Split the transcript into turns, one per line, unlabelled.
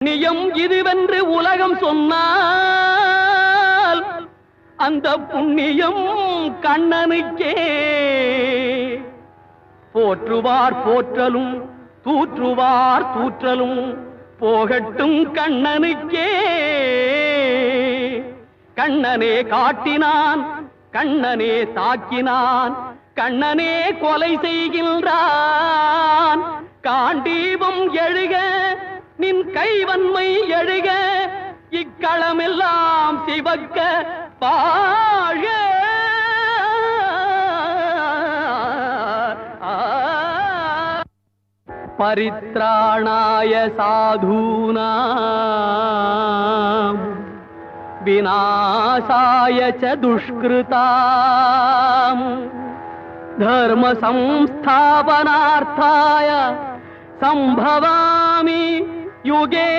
நியம் இதுவென்று உலகம் சொன்னால் அந்த புண்ணியம் கண்ணனுக்கே. போற்றுவார் போற்றலும் தூற்றுவார் தூற்றலும் போகட்டும் கண்ணனுக்கே. கண்ணனே காட்டினான், கண்ணனே தாக்கினான், கண்ணனே கொலை செய்கின்றான். காண்டீபம் எழுக நின் கைவன்மை எழுக, இக்களமெல்லாம் சிவக்க பாழ. பரித்ராணாய சாதூனாம் விநாசாய ச துஷ்கிருதாம் தர்ம சம்ஸ்தாபனார்த்தாய சம்பவாமி யுகே.